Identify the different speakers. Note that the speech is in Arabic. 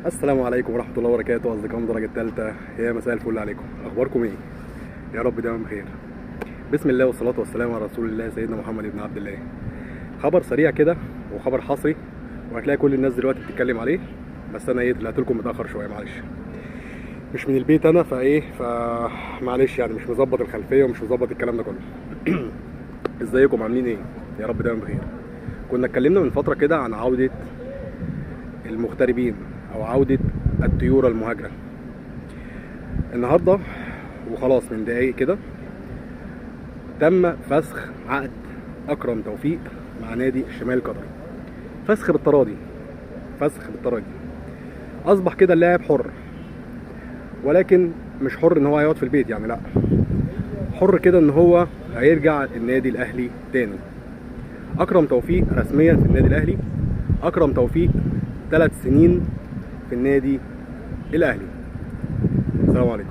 Speaker 1: السلام عليكم ورحمة الله وبركاته. أصدقاء من الدرجة الثالثة، يا مساء الفل عليكم. أخباركم إيه؟ يا رب دايما بخير. بسم الله والصلاة والسلام على رسول الله سيدنا محمد بن عبد الله. خبر سريع كده وخبر حصري، وهتلاقي كل الناس دلوقتي بتتكلم عليه، بس أنا طلعت لكم متأخر شوية، معلش. مش من البيت أنا، فمعلش يعني مش مظبط الخلفية ومش مظبط الكلام ده كله. إزيكم عاملين إيه؟ يا رب دايما بخير. كنا اتكلمنا من فترة كده عن عودة المغتربين او عودة الطيور المهاجرة. النهاردة وخلاص من دقايق كده تم فسخ عقد اكرم توفيق مع نادي الشمال القطري. فسخ بالتراضي، فسخ بالتراضي. اصبح كده اللاعب حر، ولكن مش حر ان هو هيقعد في البيت، يعني لا، حر كده ان هو هيرجع النادي الاهلي تاني. اكرم توفيق رسميا في النادي الاهلي. اكرم توفيق 3 سنين في النادي الاهلي. السلام عليكم.